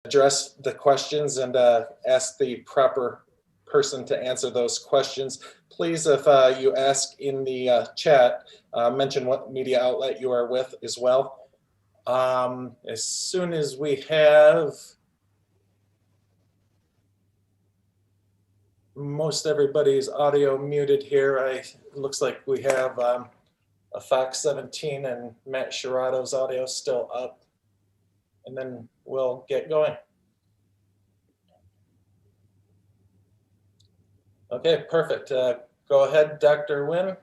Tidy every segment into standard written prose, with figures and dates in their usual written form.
address the questions and ask the proper person to answer those questions. Please, if you ask in the chat, mention what media outlet you are with as well. As soon as we have most everybody's audio muted here, it looks like we have a Fox 17 and Matt Shirado's audio still up, and then we'll get going. Okay, perfect. Go ahead, Dr. Wynn.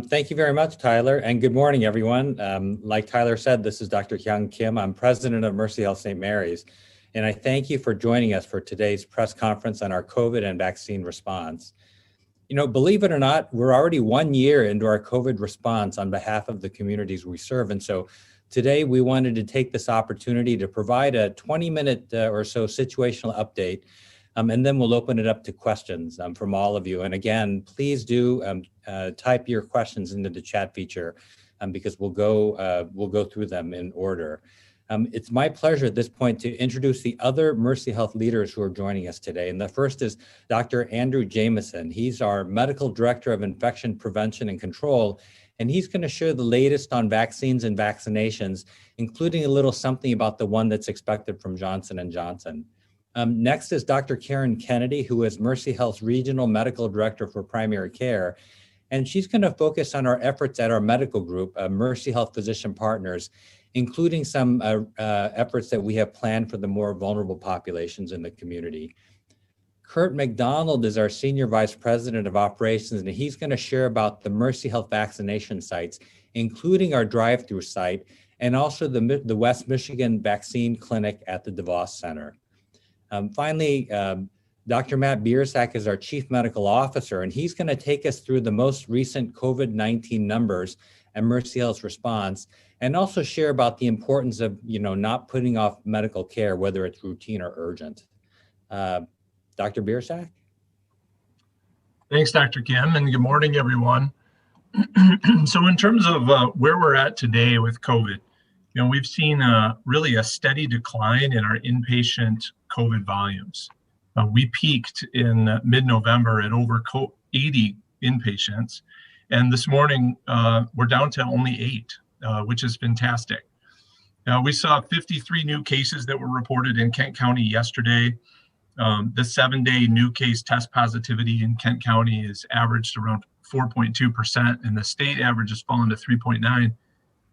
Thank you very much, Tyler, and good morning, everyone. Like Tyler said, this is Dr. Hyung Kim. I'm president of Mercy Health St. Mary's, and I thank you for joining us for today's press conference on our COVID and vaccine response. You know, believe it or not, we're already 1 year into our COVID response on behalf of the communities we serve, and so today we wanted to take this opportunity to provide a 20-minute or so situational update. And then we'll open it up to questions from all of you. And again, please do type your questions into the chat feature because we'll go through them in order. It's my pleasure at this point to introduce the other Mercy Health leaders who are joining us today. And the first is Dr. Andrew Jameson. He's our Medical Director of Infection Prevention and Control, and he's going to share the latest on vaccines and vaccinations, including a little something about the one that's expected from Johnson & Johnson. Next is Dr. Karen Kennedy, who is Mercy Health's Regional Medical Director for Primary Care. And she's going to focus on our efforts at our medical group, Mercy Health Physician Partners, including some efforts that we have planned for the more vulnerable populations in the community. Kurt McDonald is our Senior Vice President of Operations, and he's going to share about the Mercy Health vaccination sites, including our drive-through site, and also the West Michigan Vaccine Clinic at the DeVos Center. Finally, Dr. Matt Biersack is our Chief Medical Officer, and he's going to take us through the most recent COVID-19 numbers and Mercy Health's response, and also share about the importance of, not putting off medical care, whether it's routine or urgent. Dr. Biersack? Thanks, Dr. Kim, and good morning, everyone. So in terms of where we're at today with COVID, we've seen really a steady decline in our inpatient COVID volumes. We peaked in mid-November at over 80 inpatients, and this morning we're down to only 8, which is fantastic. We saw 53 new cases that were reported in Kent County yesterday. The 7-day new case test positivity in Kent County is averaged around 4.2%, and the state average has fallen to 3.9%.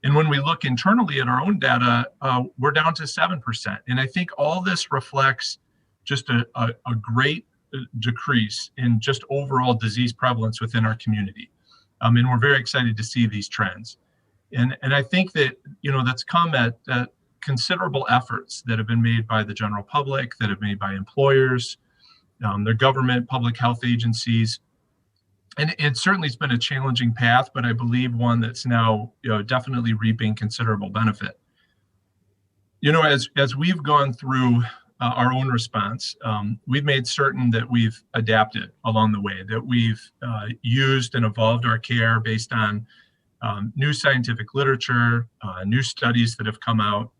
And when we look internally at our own data, we're down to 7%. And I think all this reflects just a great decrease in just overall disease prevalence within our community. And we're very excited to see these trends. And I think that, that's come at considerable efforts that have been made by the general public, that have been made by employers, their government, public health agencies. And it certainly has been a challenging path, but I believe one that's now definitely reaping considerable benefit. As we've gone through our own response, we've made certain that we've adapted along the way, that we've used and evolved our care based on new scientific literature, new studies that have come out,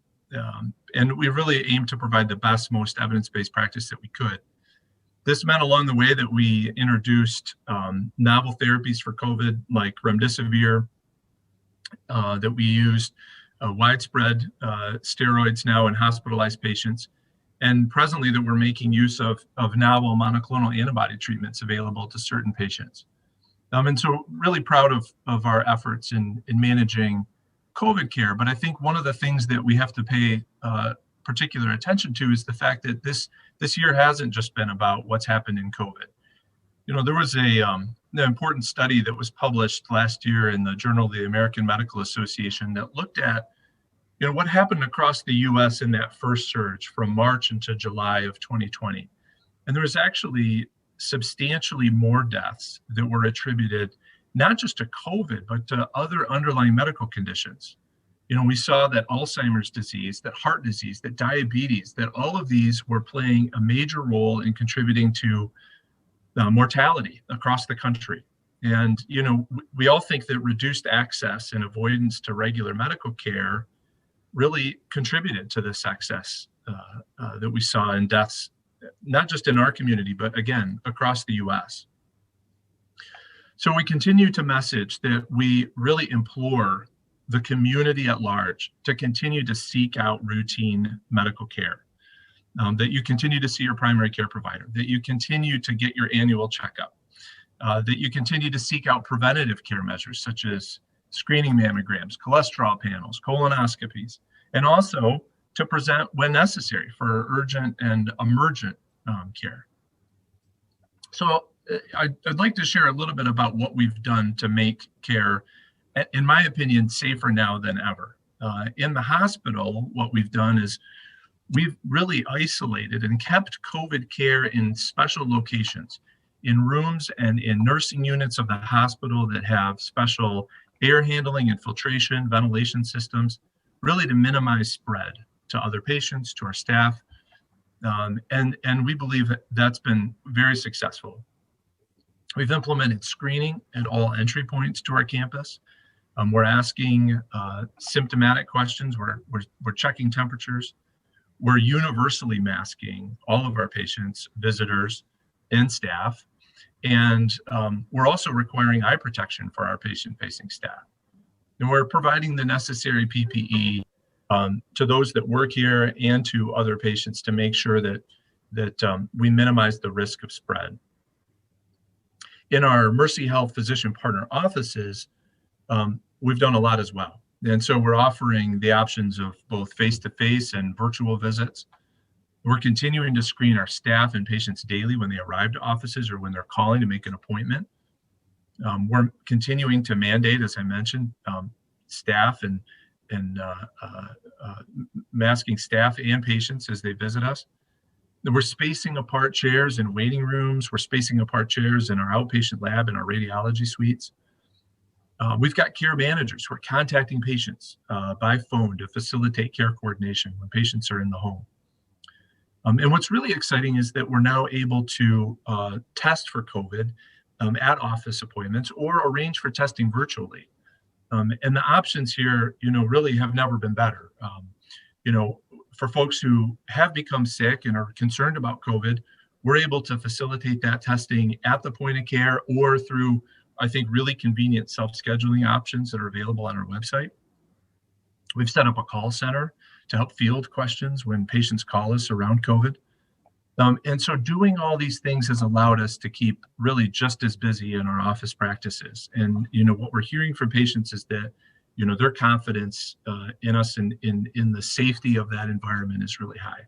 and we really aim to provide the best, most evidence-based practice that we could. This meant along the way that we introduced novel therapies for COVID, like remdesivir, that we used widespread steroids now in hospitalized patients, and presently that we're making use of novel monoclonal antibody treatments available to certain patients. And so really proud of our efforts in managing COVID care. But I think one of the things that we have to pay particular attention to is the fact that this year hasn't just been about what's happened in COVID. There was an important study that was published last year in the Journal of the American Medical Association that looked at what happened across the U.S. in that first surge from March into July of 2020. And there was actually substantially more deaths that were attributed not just to COVID, but to other underlying medical conditions. We saw that Alzheimer's disease, that heart disease, that diabetes, that all of these were playing a major role in contributing to mortality across the country. And, we all think that reduced access and avoidance to regular medical care really contributed to this excess that we saw in deaths, not just in our community, but again, across the US. So we continue to message that we really implore the community at large to continue to seek out routine medical care, that you continue to see your primary care provider, that you continue to get your annual checkup, that you continue to seek out preventative care measures such as screening mammograms, cholesterol panels, colonoscopies, and also to present when necessary for urgent and emergent care. So I'd like to share a little bit about what we've done to make care, in my opinion, safer now than ever. In the hospital, what we've done is we've really isolated and kept COVID care in special locations, in rooms and in nursing units of the hospital that have special air handling and filtration, ventilation systems, really to minimize spread to other patients, to our staff. And we believe that that's been very successful. We've implemented screening at all entry points to our campus. We're asking symptomatic questions. We're checking temperatures. We're universally masking all of our patients, visitors, and staff. And we're also requiring eye protection for our patient-facing staff. And we're providing the necessary PPE to those that work here and to other patients to make sure that we minimize the risk of spread. In our Mercy Health physician partner offices, we've done a lot as well. And so we're offering the options of both face-to-face and virtual visits. We're continuing to screen our staff and patients daily when they arrive to offices or when they're calling to make an appointment. We're continuing to mandate, as I mentioned, staff and masking staff and patients as they visit us. We're spacing apart chairs in waiting rooms. We're spacing apart chairs in our outpatient lab and our radiology suites. We've got care managers who are contacting patients by phone to facilitate care coordination when patients are in the home. And what's really exciting is that we're now able to test for COVID at office appointments or arrange for testing virtually. And the options here, really have never been better. For folks who have become sick and are concerned about COVID, we're able to facilitate that testing at the point of care or through, I think, really convenient self-scheduling options that are available on our website. We've set up a call center to help field questions when patients call us around COVID. And so doing all these things has allowed us to keep really just as busy in our office practices. And, what we're hearing from patients is that, their confidence in us and in the safety of that environment is really high.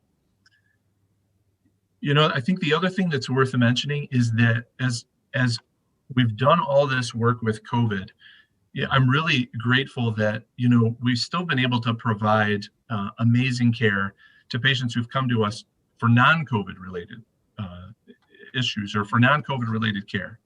I think the other thing that's worth mentioning is that as we've done all this work with COVID, I'm really grateful that, we've still been able to provide amazing care to patients who've come to us for non-COVID related issues or for non-COVID related care.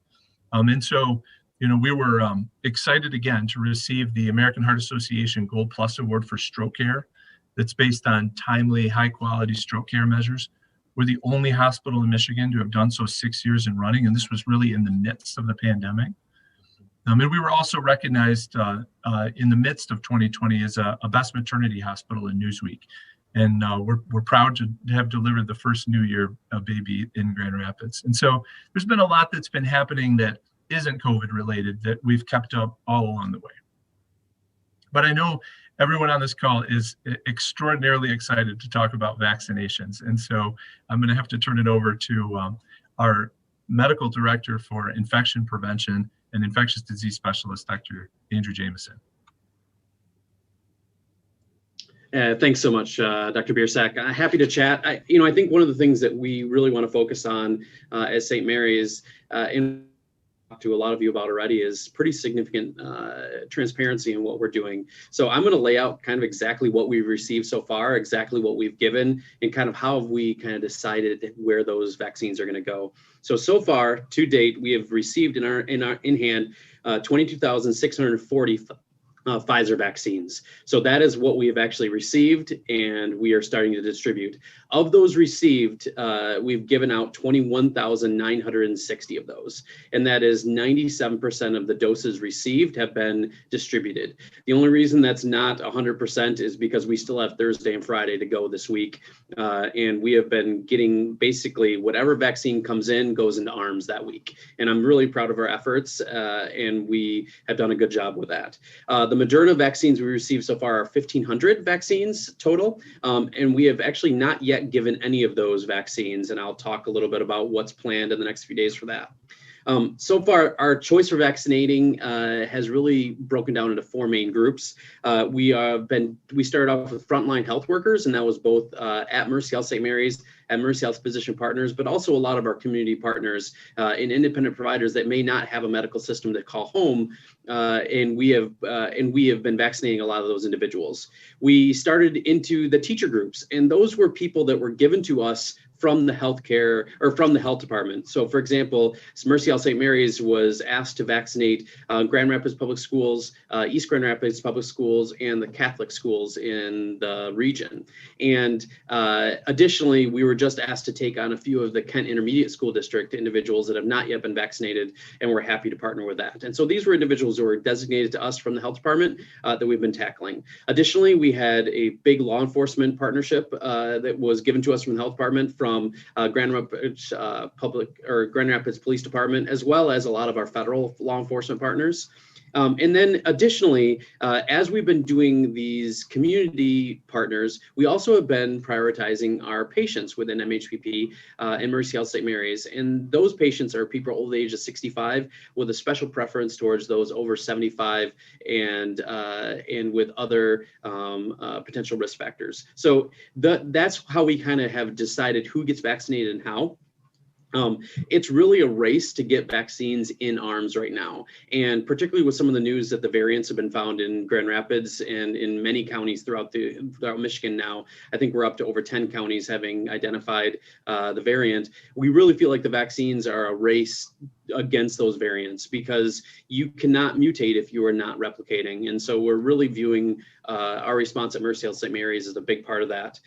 And so, we were excited again to receive the American Heart Association Gold Plus Award for stroke care that's based on timely, high quality stroke care measures. We're the only hospital in Michigan to have done so 6 years in running, and this was really in the midst of the pandemic. And we were also recognized in the midst of 2020 as a best maternity hospital in Newsweek. And we're proud to have delivered the first New Year baby in Grand Rapids. And so there's been a lot that's been happening that isn't COVID related that we've kept up all along the way. But I know everyone on this call is extraordinarily excited to talk about vaccinations. And so I'm going to have to turn it over to our medical director for infection prevention and infectious disease specialist, Dr. Andrew Jameson. Thanks so much, Dr. Biersack. Happy to chat. I think one of the things that we really want to focus on as St. Mary's, in to a lot of you about already, is pretty significant transparency in what we're doing. So I'm going to lay out kind of exactly what we've received so far, exactly what we've given, and kind of how have we kind of decided where those vaccines are going to go. So far to date, we have received in hand 22,640 Pfizer vaccines. So that is what we have actually received, and we are starting to distribute. Of those received, we've given out 21,960 of those, and that is 97% of the doses received have been distributed. The only reason that's not 100% is because we still have Thursday and Friday to go this week, and we have been getting basically whatever vaccine comes in goes into arms that week. And I'm really proud of our efforts, and we have done a good job with that. The Moderna vaccines we received so far are 1,500 vaccines total, and we have actually not yet given any of those vaccines, and I'll talk a little bit about what's planned in the next few days for that. So far, our choice for vaccinating has really broken down into 4 main groups. We started off with frontline health workers, and that was both at Mercy Health St. Mary's, at Mercy Health Physician Partners, but also a lot of our community partners and independent providers that may not have a medical system to call home, and we have been vaccinating a lot of those individuals. We started into the teacher groups, and those were people that were given to us from the healthcare or from the health department. So for example, Mercy Health St. Mary's was asked to vaccinate Grand Rapids Public Schools, East Grand Rapids Public Schools, and the Catholic schools in the region. And additionally, we were just asked to take on a few of the Kent Intermediate School District individuals that have not yet been vaccinated, and we're happy to partner with that. And so these were individuals who were designated to us from the health department that we've been tackling. Additionally, we had a big law enforcement partnership that was given to us from the health department from Grand Rapids Grand Rapids Police Department, as well as a lot of our federal law enforcement partners. And then additionally, as we've been doing these community partners, we also have been prioritizing our patients within MHPP and Mercy Health St. Mary's. And those patients are people over the age of 65 with a special preference towards those over 75 and with other potential risk factors. So that's how we kind of have decided who gets vaccinated and how. It's really a race to get vaccines in arms right now. And particularly with some of the news that the variants have been found in Grand Rapids and in many counties throughout Michigan now, I think we're up to over 10 counties having identified the variant. We really feel like the vaccines are a race against those variants because you cannot mutate if you are not replicating. And so we're really viewing our response at Mercy Health St. Mary's as a big part of that.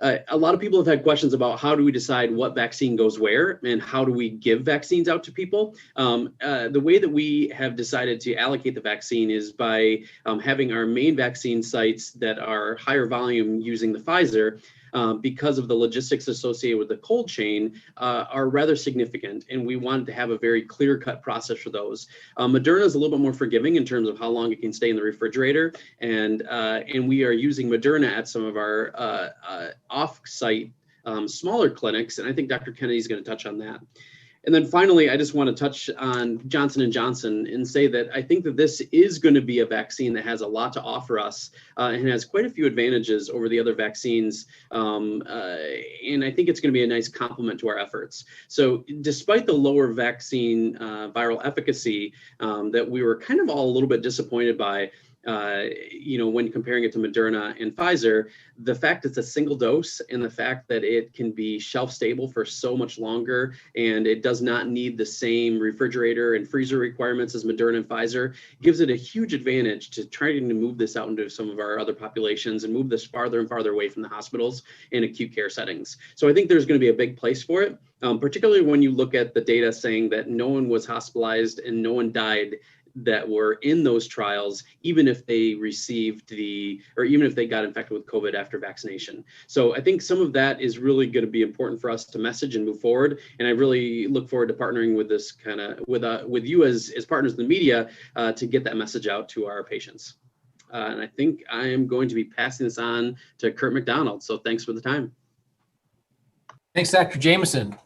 A lot of people have had questions about how do we decide what vaccine goes where and how do we give vaccines out to people. The way that we have decided to allocate the vaccine is by having our main vaccine sites that are higher volume using the Pfizer. Because of the logistics associated with the cold chain are rather significant, and we wanted to have a very clear-cut process for those. Moderna is a little bit more forgiving in terms of how long it can stay in the refrigerator, and we are using Moderna at some of our off-site smaller clinics, and I think Dr. Kennedy is going to touch on that. And then finally, I just want to touch on Johnson & Johnson and say that I think that this is going to be a vaccine that has a lot to offer us and has quite a few advantages over the other vaccines. And I think it's going to be a nice complement to our efforts. So despite the lower vaccine viral efficacy that we were kind of all a little bit disappointed by, when comparing it to Moderna and Pfizer, the fact it's a single dose and the fact that it can be shelf stable for so much longer and it does not need the same refrigerator and freezer requirements as Moderna and Pfizer gives it a huge advantage to trying to move this out into some of our other populations and move this farther and farther away from the hospitals and acute care settings. So I think there's going to be a big place for it, particularly when you look at the data saying that no one was hospitalized and no one died that were in those trials, even if they even if they got infected with COVID after vaccination. So I think some of that is really going to be important for us to message and move forward. And I really look forward to partnering with this with you as partners in the media to get that message out to our patients. And I think I am going to be passing this on to Kurt McDonald. So thanks for the time. Thanks, Dr. Jameson.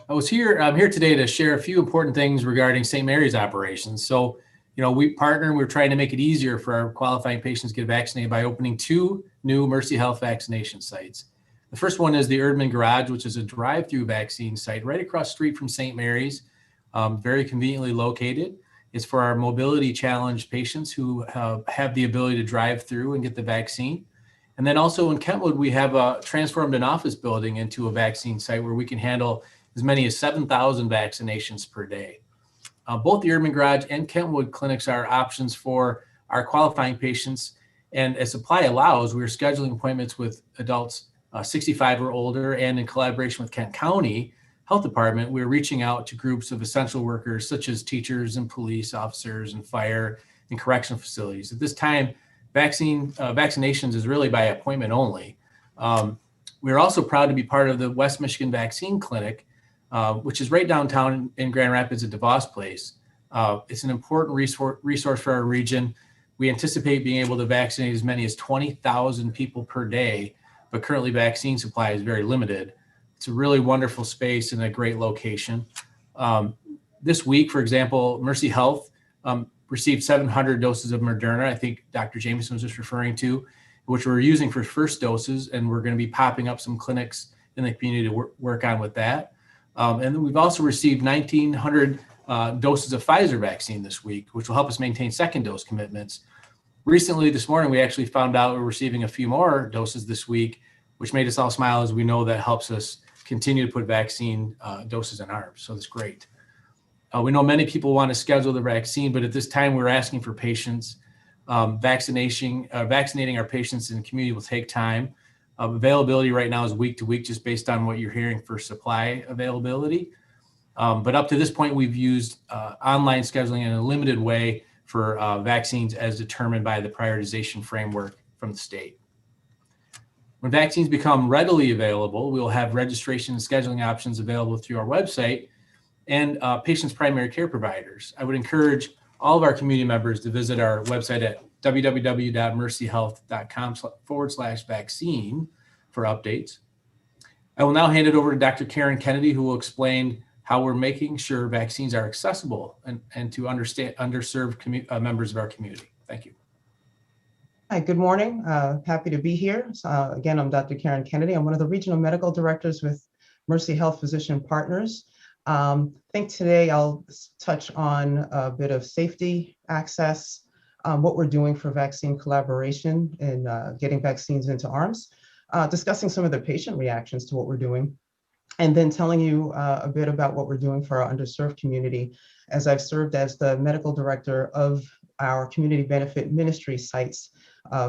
I'm here today to share a few important things regarding St. Mary's operations. So, we partner and we're trying to make it easier for our qualifying patients to get vaccinated by opening 2 new Mercy Health vaccination sites. The first one is the Erdman Garage, which is a drive-through vaccine site right across the street from St. Mary's, very conveniently located. It's for our mobility challenged patients who have the ability to drive through and get the vaccine. And then also in Kentwood, we have transformed an office building into a vaccine site where we can handle as many as 7,000 vaccinations per day. Both the Urban Garage and Kentwood clinics are options for our qualifying patients. And as supply allows, we're scheduling appointments with adults 65 or older, and in collaboration with Kent County Health Department, we're reaching out to groups of essential workers such as teachers and police officers and fire and correctional facilities. At this time, vaccinations is really by appointment only. We're also proud to be part of the West Michigan Vaccine Clinic, which is right downtown in Grand Rapids at DeVos Place. It's an important resource for our region. We anticipate being able to vaccinate as many as 20,000 people per day, but currently vaccine supply is very limited. It's a really wonderful space and a great location. This week, for example, Mercy Health received 700 doses of Moderna, I think Dr. Jameson was just referring to, which we're using for first doses, and we're going to be popping up some clinics in the community to work on with that. And then we've also received 1,900 doses of Pfizer vaccine this week, which will help us maintain second dose commitments. Recently, this morning, we actually found out we're receiving a few more doses this week, which made us all smile, as we know that helps us continue to put vaccine doses in arms. So that's great. We know many people want to schedule the vaccine, but at this time we're asking for patience. Vaccinating our patients in the community will take time. Availability right now is week to week, just based on what you're hearing for supply availability. But up to this point, we've used online scheduling in a limited way for vaccines as determined by the prioritization framework from the state. When vaccines become readily available, we will have registration and scheduling options available through our website and patients' primary care providers. I would encourage all of our community members to visit our website at www.mercyhealth.com/vaccine for updates. I will now hand it over to Dr. Karen Kennedy, who will explain how we're making sure vaccines are accessible and to underserved members of our community. Thank you. Hi, good morning. Happy to be here. Again, I'm Dr. Karen Kennedy. I'm one of the regional medical directors with Mercy Health Physician Partners. I think today I'll touch on a bit of safety, access, what we're doing for vaccine collaboration and getting vaccines into arms, discussing some of the patient reactions to what we're doing, and then telling you a bit about what we're doing for our underserved community, as I've served as the medical director of our community benefit ministry sites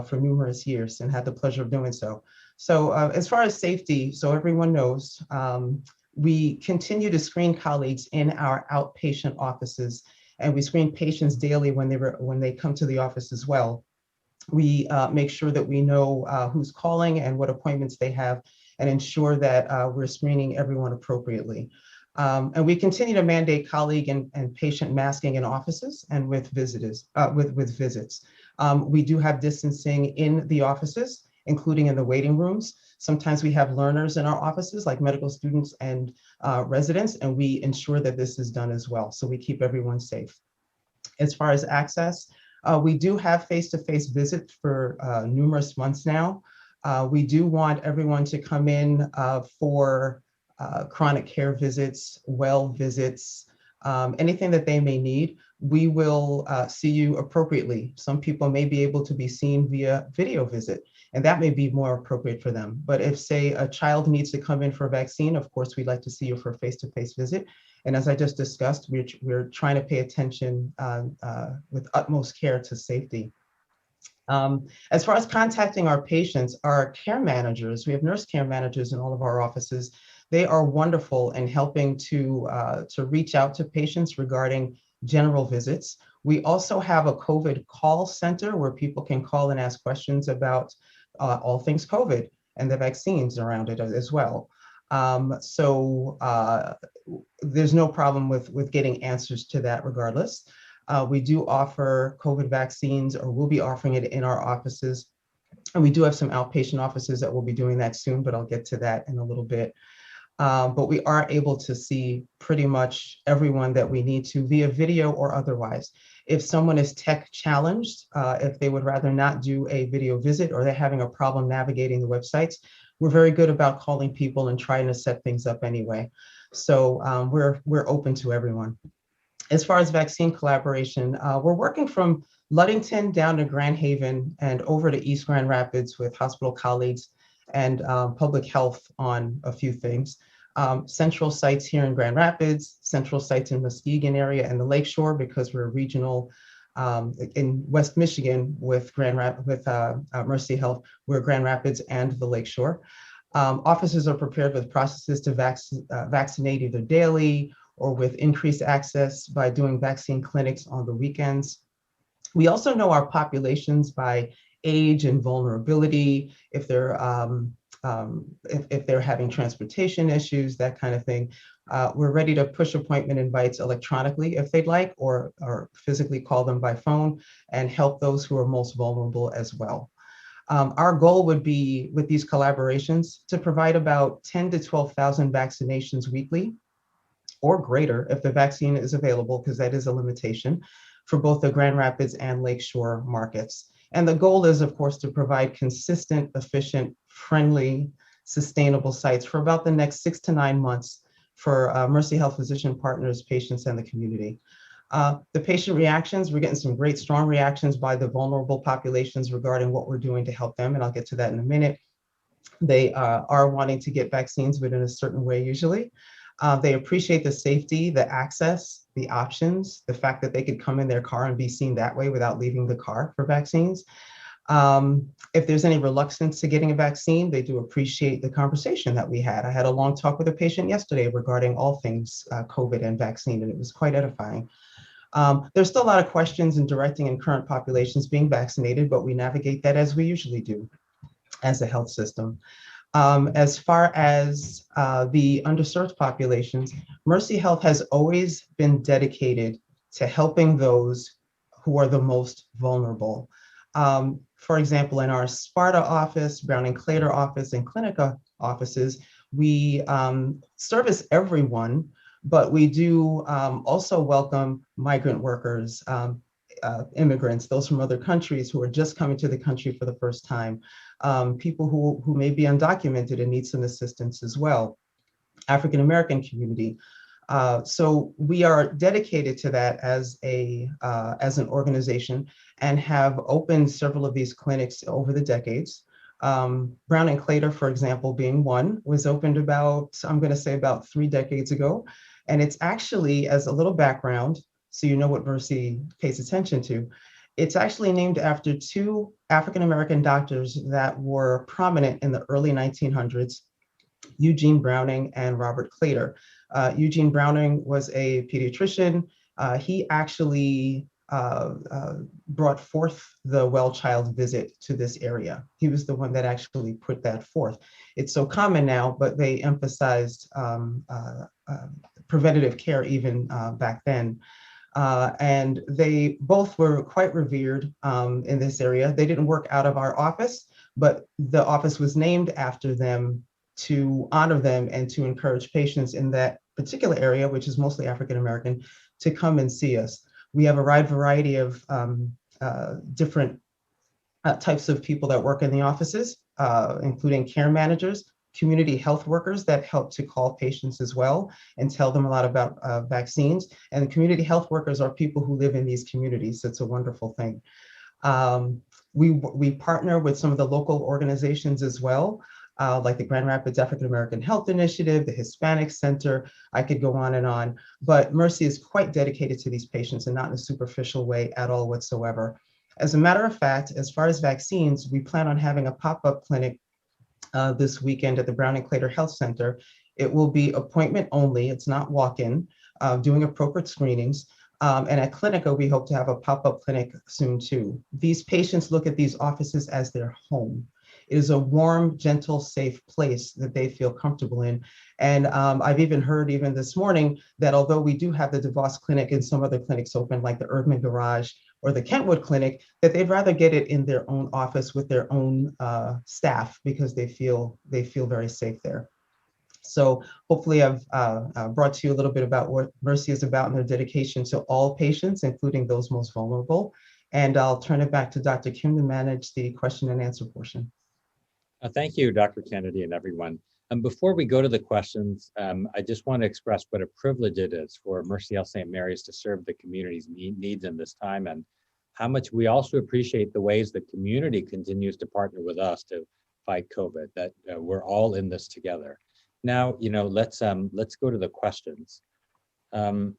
for numerous years and had the pleasure of doing so. So as far as safety, so everyone knows, we continue to screen colleagues in our outpatient offices, and we screen patients daily when they come to the office as well. We make sure that we know who's calling and what appointments they have, and ensure that we're screening everyone appropriately. And we continue to mandate colleague and patient masking in offices and with visits. We do have distancing in the offices, including in the waiting rooms. Sometimes we have learners in our offices, like medical students and residents, and we ensure that this is done as well. So we keep everyone safe. As far as access, we do have face-to-face visits for numerous months now. We do want everyone to come in for chronic care visits, well visits, anything that they may need. We will see you appropriately. Some people may be able to be seen via video visit, and that may be more appropriate for them. But if, say, a child needs to come in for a vaccine, of course, we'd like to see you for a face-to-face visit. And as I just discussed, we're trying to pay attention with utmost care to safety. As far as contacting our patients, our care managers, we have nurse care managers in all of our offices. They are wonderful in helping to reach out to patients regarding general visits. We also have a COVID call center where people can call and ask questions about all things COVID and the vaccines around it as well. So there's no problem with getting answers to that regardless. We do offer COVID vaccines, or we'll be offering it in our offices. And we do have some outpatient offices that will be doing that soon, but I'll get to that in a little bit. But we are able to see pretty much everyone that we need to via video or otherwise. If someone is tech challenged, if they would rather not do a video visit, or they're having a problem navigating the websites, we're very good about calling people and trying to set things up anyway. So we're open to everyone. As far as vaccine collaboration, we're working from Ludington down to Grand Haven and over to East Grand Rapids with hospital colleagues and public health on a few things. Central sites here in Grand Rapids, central sites in Muskegon area and the Lakeshore, because we're regional. In West Michigan with Mercy Health, we're Grand Rapids and the Lakeshore. Offices are prepared with processes to vaccinate either daily or with increased access by doing vaccine clinics on the weekends. We also know our populations by age and vulnerability, if they're having transportation issues, that kind of thing. We're ready to push appointment invites electronically if they'd like, or physically call them by phone and help those who are most vulnerable as well. Our goal would be, with these collaborations, to provide about 10 to 12,000 vaccinations weekly or greater if the vaccine is available, because that is a limitation, for both the Grand Rapids and Lakeshore markets. And the goal is, of course, to provide consistent, efficient, friendly, sustainable sites for about the next 6 to 9 months for Mercy Health physician partners, patients, and the community. The patient reactions, we're getting some great, strong reactions by the vulnerable populations regarding what we're doing to help them, and I'll get to that in a minute. They are wanting to get vaccines, but in a certain way usually. They appreciate the safety, the access, the options, the fact that they could come in their car and be seen that way without leaving the car for vaccines. If there's any reluctance to getting a vaccine, they do appreciate the conversation that we had. I had a long talk with a patient yesterday regarding all things COVID and vaccine, and it was quite edifying. There's still a lot of questions in directing in current populations being vaccinated, but we navigate that as we usually do as a health system. As far as the underserved populations, Mercy Health has always been dedicated to helping those who are the most vulnerable. For example, in our Sparta office, Browning-Claytor office, and Clinica offices, we service everyone, but we do also welcome migrant workers, immigrants, those from other countries who are just coming to the country for the first time, people who may be undocumented and need some assistance as well, African-American community. So we are dedicated to that as an organization and have opened several of these clinics over the decades. Browning-Claytor, for example, being one, was opened about, I'm going to say about 3 decades ago. And it's actually, as a little background, so you know what Mercy pays attention to, it's actually named after 2 African-American doctors that were prominent in the early 1900s, Eugene Browning and Robert Claytor. Eugene Browning was a pediatrician. He actually brought forth the well child visit to this area. He was the one that actually put that forth. It's so common now, but they emphasized preventative care even back then. And they both were quite revered in this area. They didn't work out of our office, but the office was named after them to honor them and to encourage patients in that particular area, which is mostly African-American, to come and see us. We have a wide variety of different types of people that work in the offices, including care managers, community health workers that help to call patients as well and tell them a lot about vaccines. And community health workers are people who live in these communities. So it's a wonderful thing. We partner with some of the local organizations as well, like the Grand Rapids African American Health Initiative, the Hispanic Center. I could go on, but Mercy is quite dedicated to these patients and not in a superficial way at all whatsoever. As a matter of fact, as far as vaccines, we plan on having a pop-up clinic this weekend at the Browning-Claytor Health Center. It will be appointment only. It's not walk-in, doing appropriate screenings. And at Clinica, we hope to have a pop-up clinic soon too. These patients look at these offices as their home. It is a warm, gentle, safe place that they feel comfortable in. And I've even heard even this morning that although we do have the DeVos Clinic and some other clinics open, like the Erdman Garage or the Kentwood Clinic, that they'd rather get it in their own office with their own staff because they feel very safe there. So hopefully I've brought to you a little bit about what Mercy is about and their dedication to all patients, including those most vulnerable. And I'll turn it back to Dr. Kim to manage the question and answer portion. Thank you, Dr. Kennedy and everyone. Before we go to the questions, I just want to express what a privilege it is for Mercy Health St. Mary's to serve the community's needs in this time, and how much we also appreciate the ways the community continues to partner with us to fight COVID, that we're all in this together. Now, let's go to the questions. The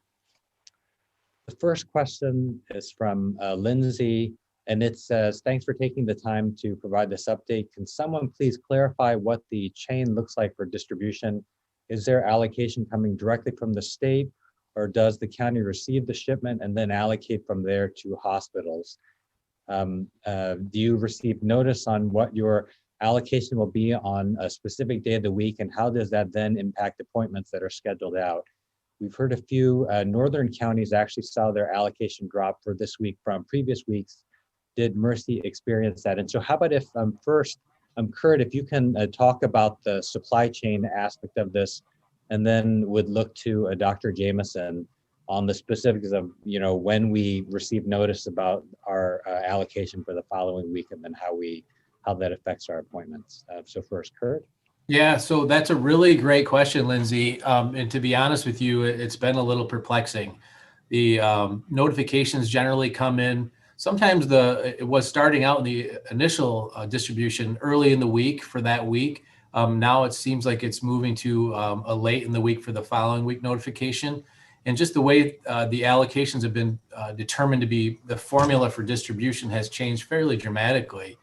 first question is from Lindsay, and it says, thanks for taking the time to provide this update. Can someone please clarify what the chain looks like for distribution? Is there allocation coming directly from the state, or does the county receive the shipment and then allocate from there to hospitals? Do you receive notice on what your allocation will be on a specific day of the week, and how does that then impact appointments that are scheduled out? We've heard a few northern counties actually saw their allocation drop for this week from previous weeks. Did Mercy experience that? And so how about if first, Kurt, if you can talk about the supply chain aspect of this, and then would look to Dr. Jameson on the specifics of, when we receive notice about our allocation for the following week, and then how that affects our appointments. So first, Kurt. Yeah, so that's a really great question, Lindsay. And to be honest with you, it's been a little perplexing. The notifications generally come in. Sometimes it was starting out in the initial distribution early in the week for that week. Now it seems like it's moving to a late in the week for the following week notification. And just the way the allocations have been determined to be, the formula for distribution has changed fairly dramatically.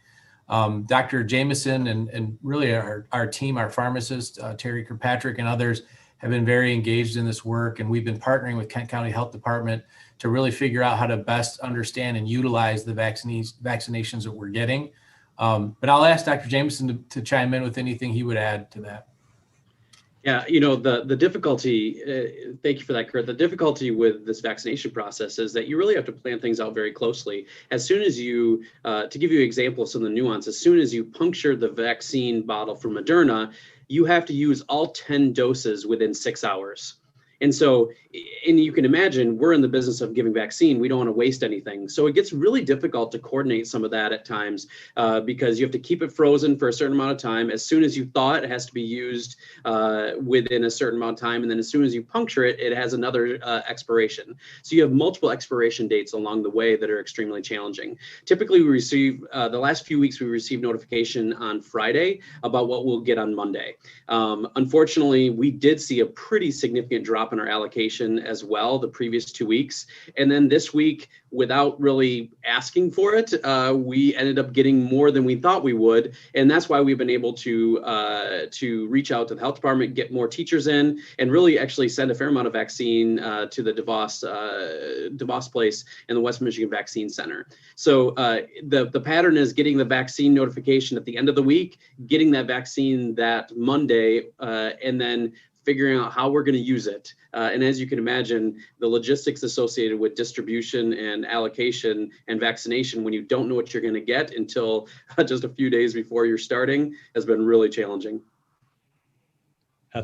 Dr. Jameson and really our team, our pharmacist, Terry Kirkpatrick and others have been very engaged in this work. And we've been partnering with Kent County Health Department to really figure out how to best understand and utilize the vaccinations that we're getting. But I'll ask Dr. Jameson to chime in with anything he would add to that. Yeah, the difficulty, thank you for that, Kurt. The difficulty with this vaccination process is that you really have to plan things out very closely. As soon as you, to give you an example of some of the nuance, as soon as you puncture the vaccine bottle for Moderna, you have to use all 10 doses within 6 hours. And so, and you can imagine, we're in the business of giving vaccine. We don't want to waste anything. So it gets really difficult to coordinate some of that at times because you have to keep it frozen for a certain amount of time. As soon as you thaw it, it has to be used within a certain amount of time. And then as soon as you puncture it, it has another expiration. So you have multiple expiration dates along the way that are extremely challenging. Typically, we receive, the last few weeks, we received notification on Friday about what we'll get on Monday. Unfortunately, we did see a pretty significant drop in our allocation as well the previous 2 weeks. And then this week, without really asking for it, we ended up getting more than we thought we would. And that's why we've been able to reach out to the health department, get more teachers in, and really actually send a fair amount of vaccine to the DeVos Place and the West Michigan Vaccine Center. So the pattern is getting the vaccine notification at the end of the week, getting that vaccine that Monday, and then figuring out how we're going to use it. And as you can imagine, the logistics associated with distribution and allocation and vaccination when you don't know what you're going to get until just a few days before you're starting has been really challenging.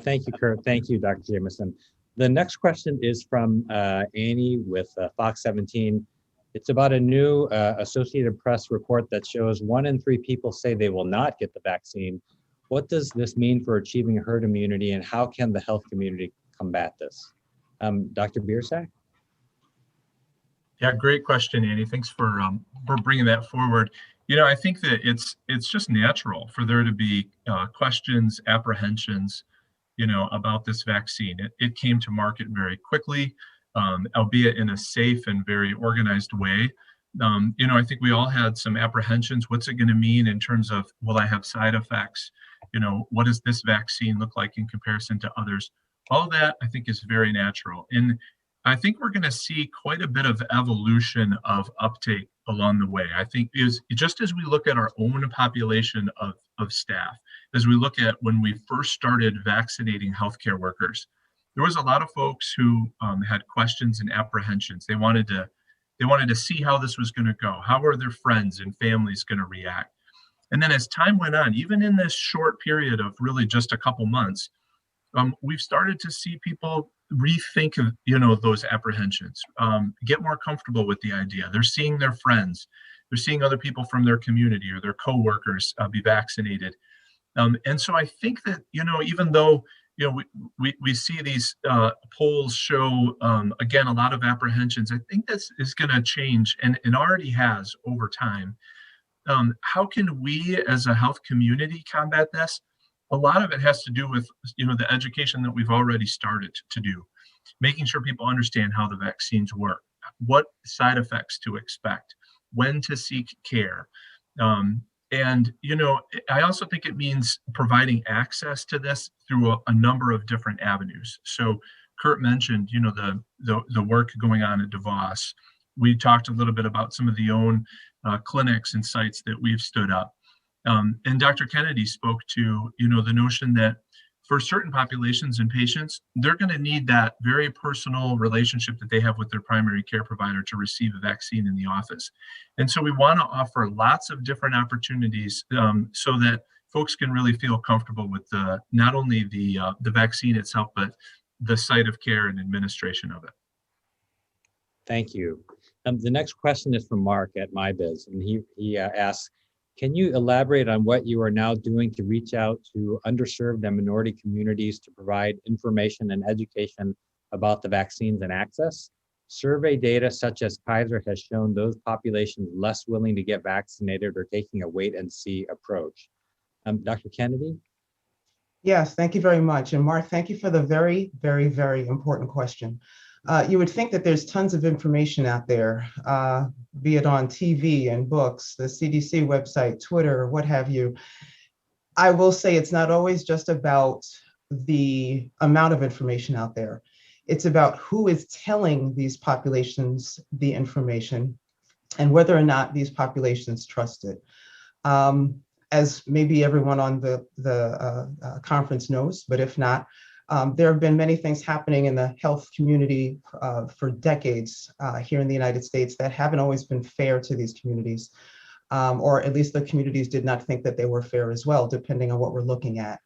Thank you, Kurt. Thank you, Dr. Jameson. The next question is from Annie with Fox 17. It's about a new Associated Press report that shows 1 in 3 people say they will not get the vaccine. What does this mean for achieving herd immunity, and how can the health community combat this? Dr. Biersack? Yeah, great question, Annie. Thanks for bringing that forward. I think that it's just natural for there to be questions, apprehensions, about this vaccine. It came to market very quickly, albeit in a safe and very organized way. I think we all had some apprehensions. What's it going to mean in terms of, will I have side effects? What does this vaccine look like in comparison to others? All of that, I think, is very natural. And I think we're going to see quite a bit of evolution of uptake along the way. I think is just as we look at our own population of staff, as we look at when we first started vaccinating healthcare workers, there was a lot of folks who had questions and apprehensions. They wanted to see how this was going to go. How are their friends and families going to react? And then as time went on, even in this short period of really just a couple months, we've started to see people rethink of, those apprehensions, get more comfortable with the idea. They're seeing their friends, they're seeing other people from their community or their coworkers be vaccinated. And so I think that, even though, we see these polls show, again, a lot of apprehensions, I think this is going to change and already has over time. How can we as a health community combat this? A lot of it has to do with, the education that we've already started to do, making sure people understand how the vaccines work, what side effects to expect, when to seek care. And, I also think it means providing access to this through a number of different avenues. So Kurt mentioned, the work going on at DeVos. We talked a little bit about some of the own clinics and sites that we've stood up. And Dr. Kennedy spoke to, the notion that for certain populations and patients, they're going to need that very personal relationship that they have with their primary care provider to receive a vaccine in the office. And so we want to offer lots of different opportunities so that folks can really feel comfortable with not only the vaccine itself, but the site of care and administration of it. Thank you. The next question is from Mark at MyBiz, and he asks, can you elaborate on what you are now doing to reach out to underserved and minority communities to provide information and education about the vaccines and access? Survey data such as Kaiser has shown those populations less willing to get vaccinated or taking a wait and see approach. Dr. Kennedy? Yes, thank you very much. And Mark, thank you for the very, very, very important question. You would think that there's tons of information out there, be it on TV and books, the CDC website, Twitter, what have you. I will say it's not always just about the amount of information out there. It's about who is telling these populations the information and whether or not these populations trust it. As maybe everyone on the conference knows, but if not, there have been many things happening in the health community for decades here in the United States that haven't always been fair to these communities, or at least the communities did not think that they were fair as well, depending on what we're looking at.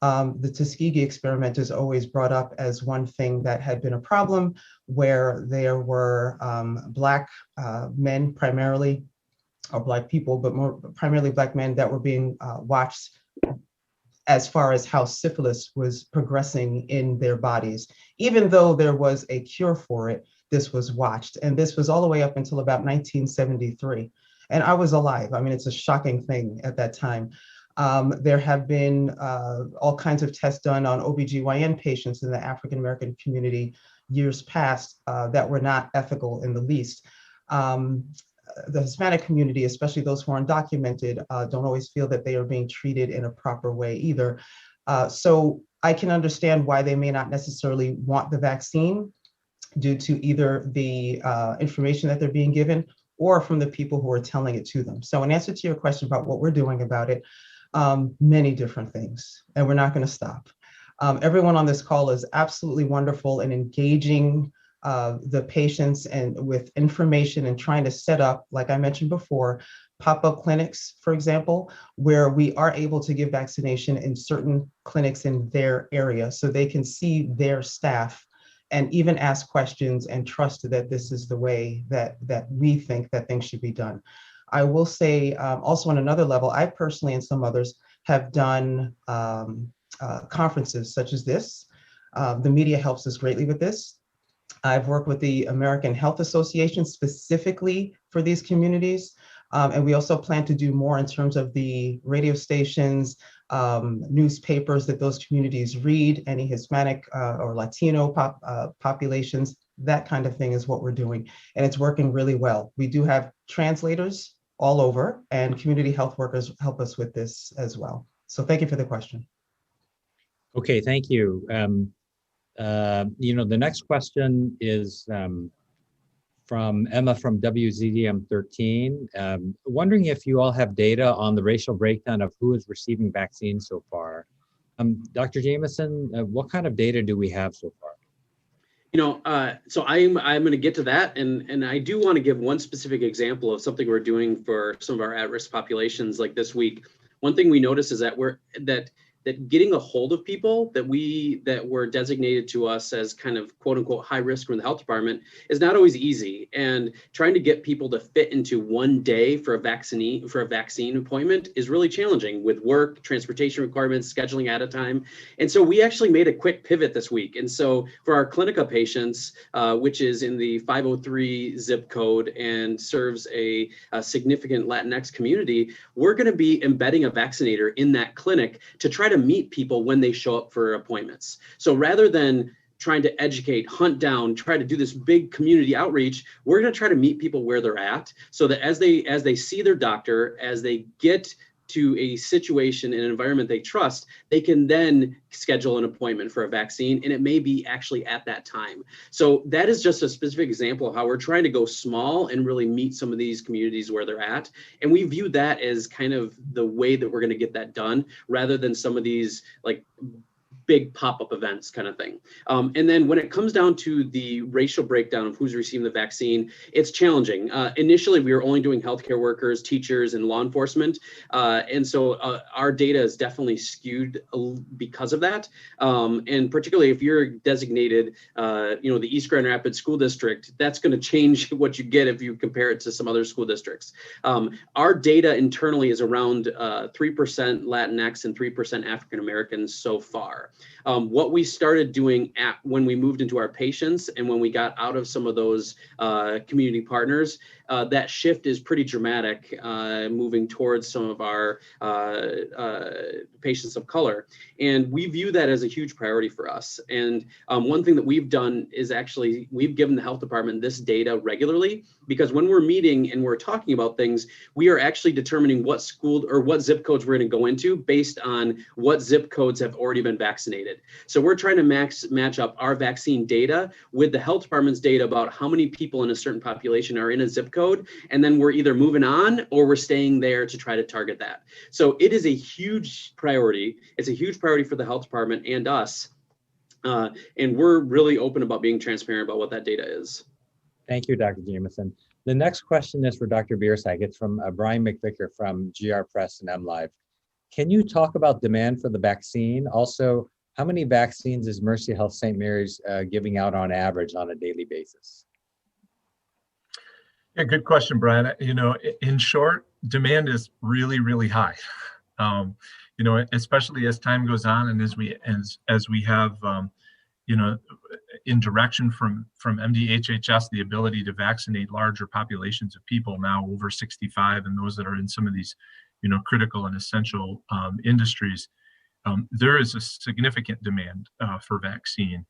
The Tuskegee experiment is always brought up as one thing that had been a problem, where there were Black men primarily, or Black people, but more primarily Black men that were being watched as far as how syphilis was progressing in their bodies. Even though there was a cure for it, this was watched. And this was all the way up until about 1973. And I was alive. I mean, it's a shocking thing at that time. There have been all kinds of tests done on OBGYN patients in the African-American community years past that were not ethical in the least. The Hispanic community, especially those who are undocumented, don't always feel that they are being treated in a proper way either. So I can understand why they may not necessarily want the vaccine due to either the information that they're being given or from the people who are telling it to them. So in answer to your question about what we're doing about it, many different things, and we're not going to stop. Everyone on this call is absolutely wonderful in engaging the patients and with information and trying to set up, like I mentioned before, pop-up clinics, for example, where we are able to give vaccination in certain clinics in their area so they can see their staff and even ask questions and trust that this is the way that we think that things should be done. I will say also on another level, I personally and some others have done conferences such as this. The media helps us greatly with this. I've worked with the American Health Association specifically for these communities. And we also plan to do more in terms of the radio stations, newspapers that those communities read, any Hispanic or Latino populations, that kind of thing is what we're doing. And it's working really well. We do have translators all over, and community health workers help us with this as well. So thank you for the question. Okay, thank you. The next question is from Emma from WZDM 13. Wondering if you all have data on the racial breakdown of who is receiving vaccines so far. Dr. Jameson, what kind of data do we have so far? So I'm going to get to that, and I do want to give one specific example of something we're doing for some of our at-risk populations like this week. One thing we notice is that that getting a hold of people that were designated to us as kind of quote unquote high risk from the health department is not always easy. And trying to get people to fit into one day for a vaccine appointment is really challenging with work, transportation requirements, scheduling at a time. And so we actually made a quick pivot this week. And so for our Clinica patients, which is in the 503 zip code and serves a significant Latinx community, we're going to be embedding a vaccinator in that clinic to try to to meet people when they show up for appointments. So rather than trying to educate, hunt down, try to do this big community outreach, we're going to try to meet people where they're at, so that as they see their doctor, as they get to a situation, an environment they trust, they can then schedule an appointment for a vaccine, and it may be actually at that time. So that is just a specific example of how we're trying to go small and really meet some of these communities where they're at. And we view that as kind of the way that we're going to get that done, rather than some of these like big pop-up events kind of thing. And then when it comes down to the racial breakdown of who's receiving the vaccine, it's challenging. Initially, we were only doing healthcare workers, teachers, and law enforcement. And so our data is definitely skewed because of that. And particularly if you're designated, the East Grand Rapids School District, that's going to change what you get if you compare it to some other school districts. Our data internally is around 3% Latinx and 3% African Americans so far. What we started doing when we moved into our patients and when we got out of some of those community partners, that shift is pretty dramatic, moving towards some of our patients of color. And we view that as a huge priority for us. And one thing that we've done is actually we've given the health department this data regularly, because when we're meeting and we're talking about things, we are actually determining what school or what zip codes we're going to go into based on what zip codes have already been vaccinated. So we're trying to match up our vaccine data with the health department's data about how many people in a certain population are in a zip code. And then we're either moving on or we're staying there to try to target that. So it is a huge priority. It's a huge priority for the health department and us. And we're really open about being transparent about what that data is. Thank you, Dr. Jameson. The next question is for Dr. Biersack. It's from Brian McVicker from GR Press and MLive. Can you talk about demand for the vaccine? Also, how many vaccines is Mercy Health St. Mary's giving out on average on a daily basis? Yeah, good question, Brian. In short, demand is really, really high. Especially as time goes on and as we have, in direction from MDHHS, the ability to vaccinate larger populations of people now over 65 and those that are in some of these, critical and essential industries. There is a significant demand for vaccine.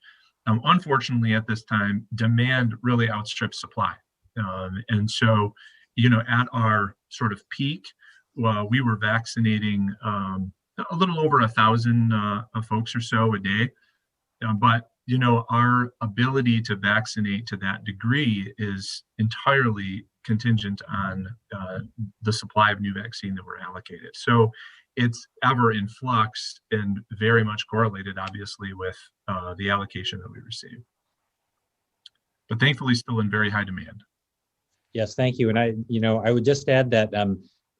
Unfortunately, at this time, demand really outstrips supply. And so, at our sort of peak, we were vaccinating a little over 1,000 folks or so a day. But, our ability to vaccinate to that degree is entirely contingent on the supply of new vaccine that we're allocated. So it's ever in flux and very much correlated, obviously, with the allocation that we receive. But thankfully, still in very high demand. Yes, thank you. And I would just add that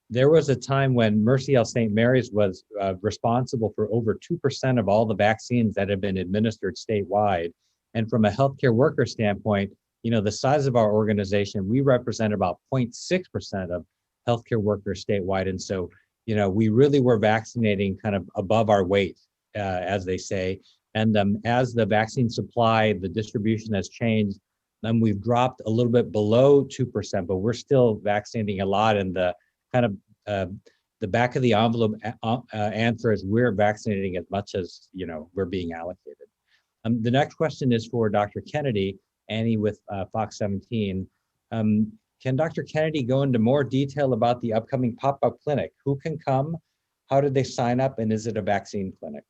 there was a time when Mercy Health St. Mary's was responsible for over 2% of all the vaccines that have been administered statewide. And from a healthcare worker standpoint, the size of our organization, we represent about 0.6% of healthcare workers statewide. And so, we really were vaccinating kind of above our weight, as they say. And as the vaccine supply, the distribution has changed, then we've dropped a little bit below 2%, but we're still vaccinating a lot. And the kind of the back of the envelope answer is we're vaccinating as much as we're being allocated. The next question is for Dr. Kennedy, Annie with Fox 17. Can Dr. Kennedy go into more detail about the upcoming pop-up clinic? Who can come? How did they sign up? And is it a vaccine clinic?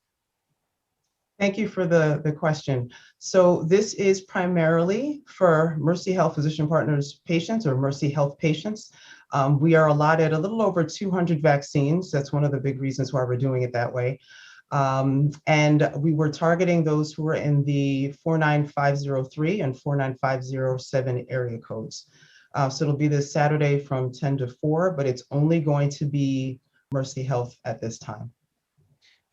Thank you for the question. So this is primarily for Mercy Health Physician Partners patients or Mercy Health patients. We are allotted a little over 200 vaccines. That's one of the big reasons why we're doing it that way. And we were targeting those who were in the 49503 and 49507 area codes. So it'll be this Saturday from 10 to 4, but it's only going to be Mercy Health at this time.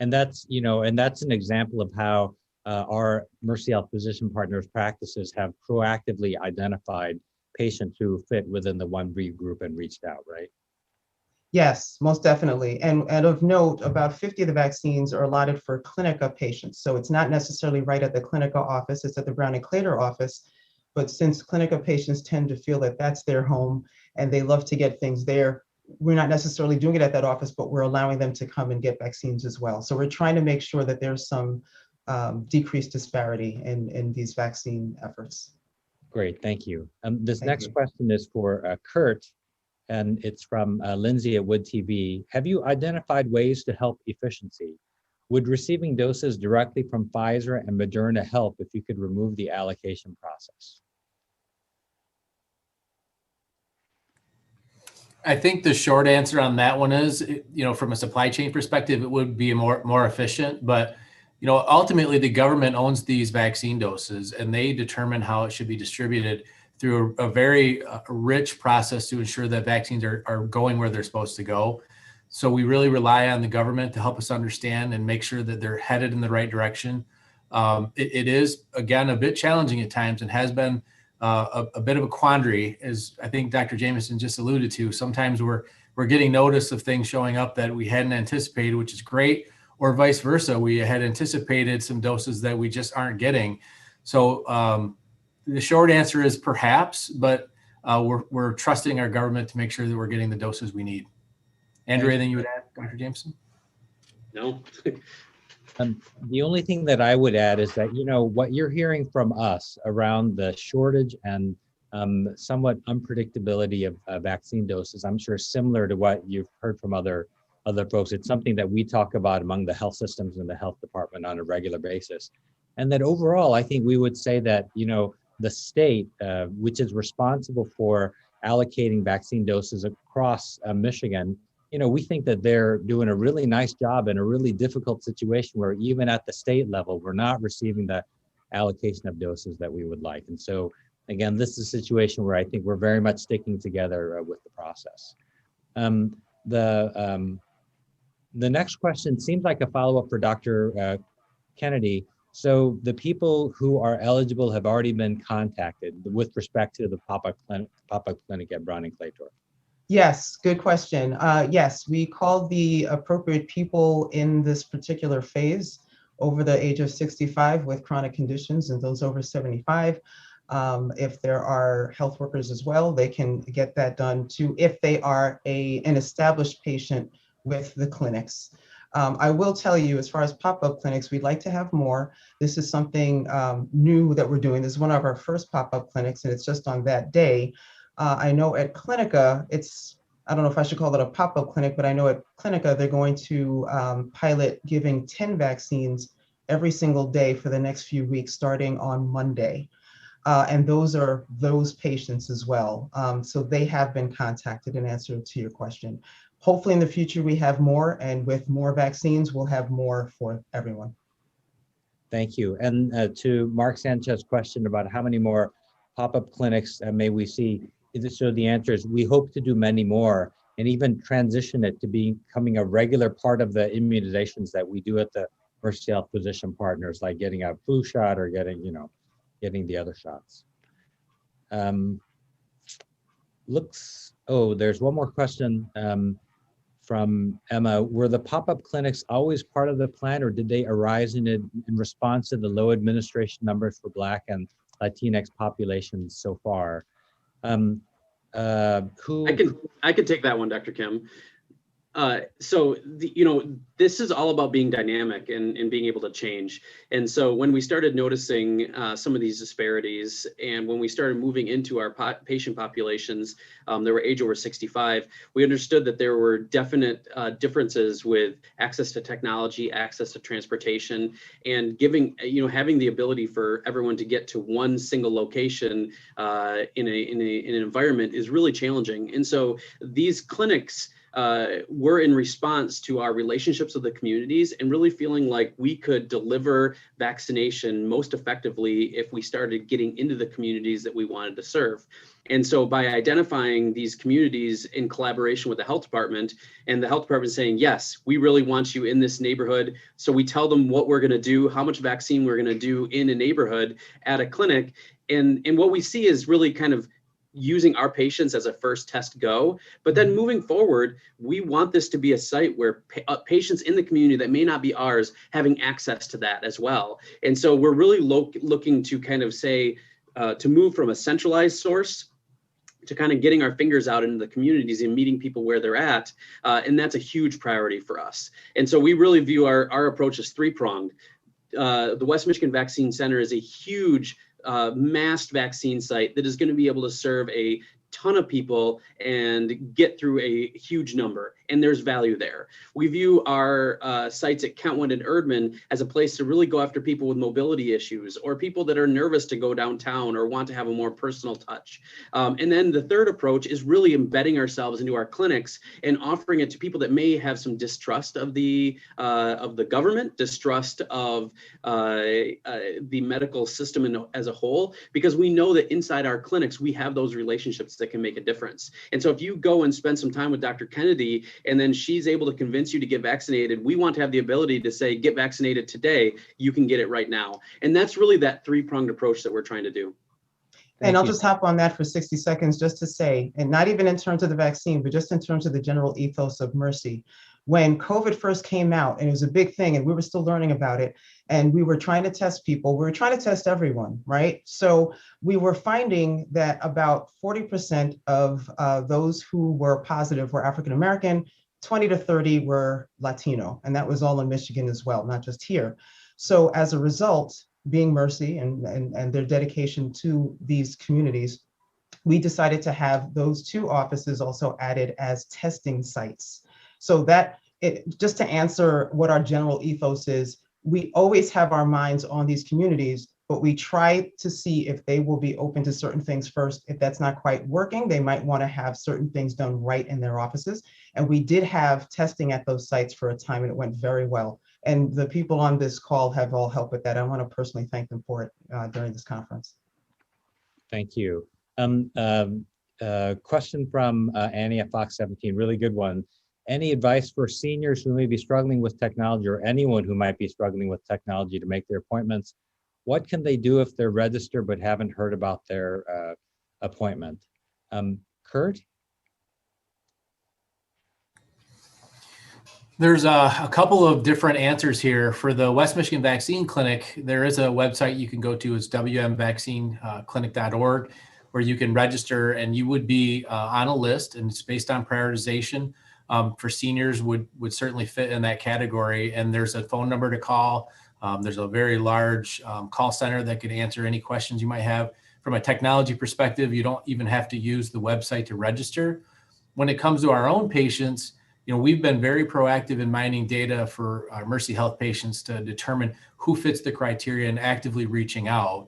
And that's, that's an example of how our Mercy Health Physician Partners practices have proactively identified patients who fit within the 1B group and reached out, right? Yes, most definitely. And of note, about 50 of the vaccines are allotted for Clinica patients. So it's not necessarily right at the Clinica office, it's at the Brown and Claytor office. But since Clinica patients tend to feel that that's their home and they love to get things there, we're not necessarily doing it at that office, but we're allowing them to come and get vaccines as well. So we're trying to make sure that there's some decreased disparity in these vaccine efforts. Great, thank you. This Thank next you. question is for Kurt, and it's from Lindsay at Wood TV. Have you identified ways to help efficiency? Would receiving doses directly from Pfizer and Moderna help if you could remove the allocation process? I think the short answer on that one is, from a supply chain perspective, it would be more efficient. But, ultimately the government owns these vaccine doses and they determine how it should be distributed through a very rich process to ensure that vaccines are going where they're supposed to go. So we really rely on the government to help us understand and make sure that they're headed in the right direction. It is, again, a bit challenging at times and has been a bit of a quandary, as I think Dr. Jameson just alluded to. Sometimes we're getting notice of things showing up that we hadn't anticipated, which is great, or vice versa. We had anticipated some doses that we just aren't getting. So the short answer is perhaps, but we're trusting our government to make sure that we're getting the doses we need. Andrew, anything you would add, Dr. Jameson? No. The only thing that I would add is that, what you're hearing from us around the shortage and somewhat unpredictability of vaccine doses, I'm sure similar to what you've heard from other folks. It's something that we talk about among the health systems and the health department on a regular basis. And that overall, I think we would say that, the state, which is responsible for allocating vaccine doses across Michigan, we think that they're doing a really nice job in a really difficult situation where even at the state level, we're not receiving the allocation of doses that we would like. And so, again, this is a situation where I think we're very much sticking together with the process. The next question seems like a follow-up for Dr. Kennedy. So the people who are eligible have already been contacted with respect to the pop-up clinic at Brown and Claytor. Yes, good question. Yes, we called the appropriate people in this particular phase over the age of 65 with chronic conditions and those over 75. If there are health workers as well, they can get that done too if they are an established patient with the clinics. I will tell you, as far as pop-up clinics, we'd like to have more. This is something new that we're doing. This is one of our first pop-up clinics, and it's just on that day. I know at Clinica, I don't know if I should call it a pop-up clinic, but I know at Clinica, they're going to pilot giving 10 vaccines every single day for the next few weeks, starting on Monday. And those are those patients as well. So they have been contacted in answer to your question. Hopefully in the future, we have more, and with more vaccines, we'll have more for everyone. Thank you. And to Mark Sanchez's question about how many more pop-up clinics may we see, so the answer is we hope to do many more and even transition it to becoming a regular part of the immunizations that we do at the Mercy Health Physician Partners, like getting a flu shot or getting the other shots. There's one more question from Emma. Were the pop-up clinics always part of the plan, or did they arise in response to the low administration numbers for Black and Latinx populations so far? I can take that one, Dr. Kim. So this is all about being dynamic and being able to change. And so when we started noticing some of these disparities, and when we started moving into our patient populations that were age over 65, we understood that there were definite differences with access to technology, access to transportation, and having the ability for everyone to get to one single location in an environment is really challenging. And so these clinics were in response to our relationships with the communities and really feeling like we could deliver vaccination most effectively if we started getting into the communities that we wanted to serve. And so by identifying these communities in collaboration with the health department, and the health department saying, yes, we really want you in this neighborhood. So we tell them what we're going to do, how much vaccine we're going to do in a neighborhood at a clinic. And what we see is really kind of using our patients as a first test go. But then moving forward, we want this to be a site where patients in the community that may not be ours having access to that as well. And so we're really looking to kind of say, to move from a centralized source to kind of getting our fingers out into the communities and meeting people where they're at. And that's a huge priority for us. And so we really view our approach as three-pronged. The West Michigan Vaccine Center is a huge massed vaccine site that is going to be able to serve a ton of people and get through a huge number, and there's value there. We view our sites at Kentwood and Erdman as a place to really go after people with mobility issues or people that are nervous to go downtown or want to have a more personal touch. And then the third approach is really embedding ourselves into our clinics and offering it to people that may have some distrust of the government, distrust of the medical system as a whole, because we know that inside our clinics we have those relationships that can make a difference. And so if you go and spend some time with Dr. Kennedy and then she's able to convince you to get vaccinated, we want to have the ability to say, get vaccinated today, you can get it right now. And that's really that three-pronged approach that we're trying to do. And I'll just hop on that for 60 seconds just to say, and not even in terms of the vaccine, but just in terms of the general ethos of Mercy. When COVID first came out, and it was a big thing, and we were still learning about it, and we were trying to test people, we were trying to test everyone, right? So we were finding that about 40% of those who were positive were African American, 20 to 30 were Latino, and that was all in Michigan as well, not just here. So as a result, being Mercy and their dedication to these communities, we decided to have those two offices also added as testing sites. So that, just to answer what our general ethos is, we always have our minds on these communities, but we try to see if they will be open to certain things first. If that's not quite working, they might want to have certain things done right in their offices. And we did have testing at those sites for a time, and it went very well. And the people on this call have all helped with that. I want to personally thank them for it during this conference. Thank you. Question from Annie at Fox 17, really good one. Any advice for seniors who may be struggling with technology, or anyone who might be struggling with technology, to make their appointments? What can they do if they're registered but haven't heard about their appointment? Kurt? There's a couple of different answers here. For the West Michigan Vaccine Clinic, there is a website you can go to. It's wmvaccineclinic.org, where you can register, and you would be on a list, and it's based on prioritization. For seniors would certainly fit in that category. And there's a phone number to call. There's a very large call center that can answer any questions you might have. From a technology perspective, you don't even have to use the website to register. When it comes to our own patients, we've been very proactive in mining data for our Mercy Health patients to determine who fits the criteria and actively reaching out.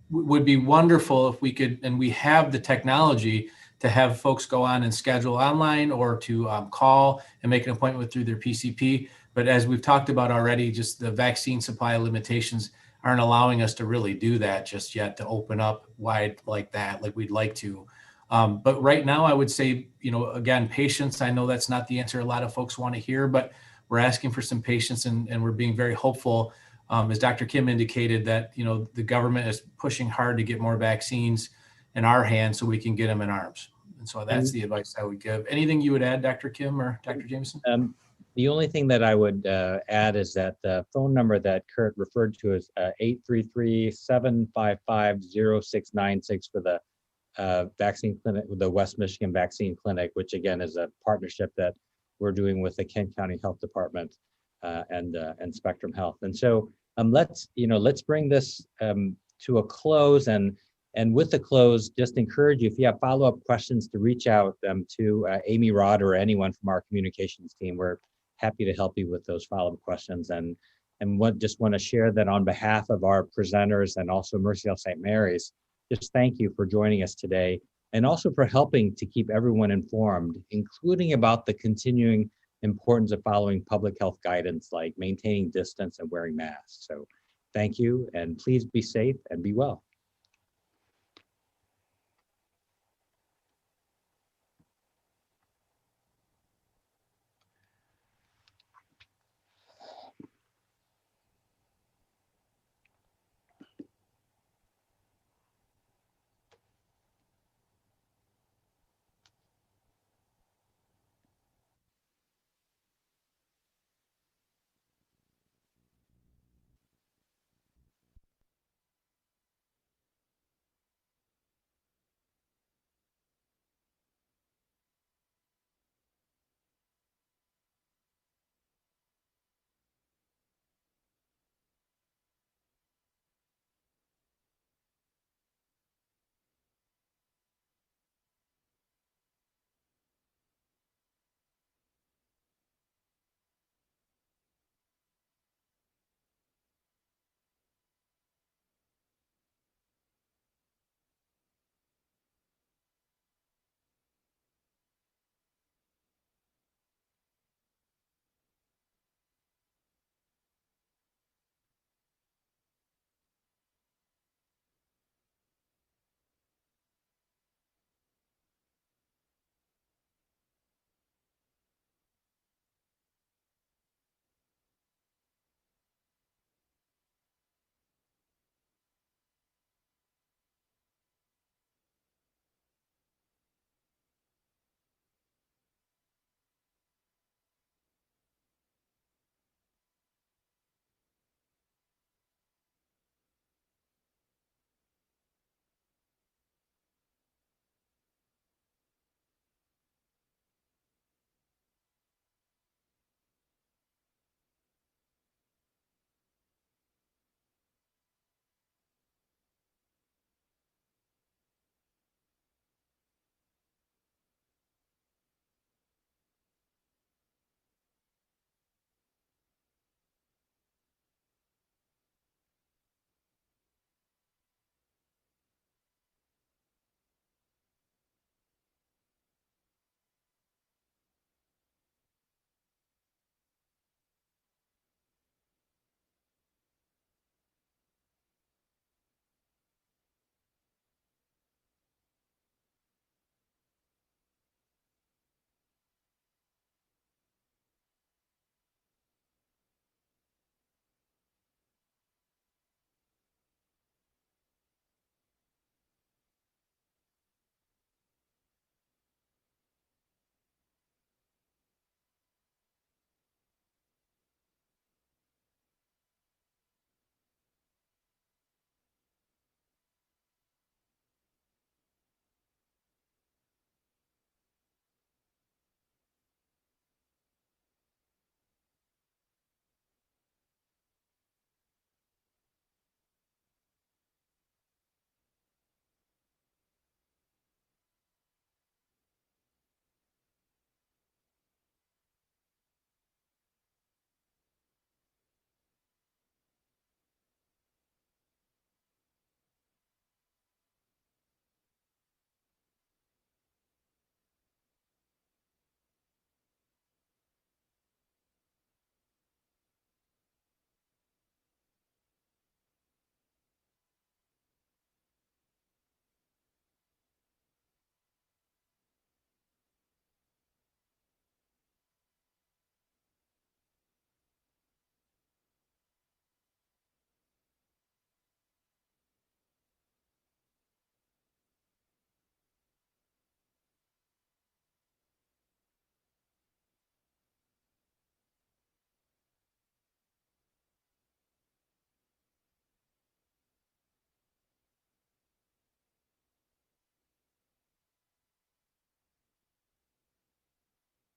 Would be wonderful if we could, and we have the technology to have folks go on and schedule online, or to call and make an appointment through their PCP. But as we've talked about already, just the vaccine supply limitations aren't allowing us to really do that just yet, to open up wide like that, like we'd like to. But right now, I would say, again, patience. I know that's not the answer a lot of folks want to hear, but we're asking for some patience, and we're being very hopeful, as Dr. Kim indicated, that the government is pushing hard to get more vaccines in our hands so we can get them in arms. And so that's the advice I would give. Anything you would add, Dr. Kim or Dr. Jameson? The only thing that I would add is that the phone number that Kurt referred to is 833-755-0696 for the vaccine clinic, the West Michigan Vaccine Clinic, which again is a partnership that we're doing with the Kent County Health Department and Spectrum Health. And so let's bring this to a close, and with the close, just encourage you, if you have follow-up questions, to reach out to Amy Rod or anyone from our communications team. We're happy to help you with those follow-up questions. And just want to share that on behalf of our presenters and also Mercy Health St. Mary's, just thank you for joining us today, and also for helping to keep everyone informed, including about the continuing importance of following public health guidance like maintaining distance and wearing masks. So thank you, and please be safe and be well.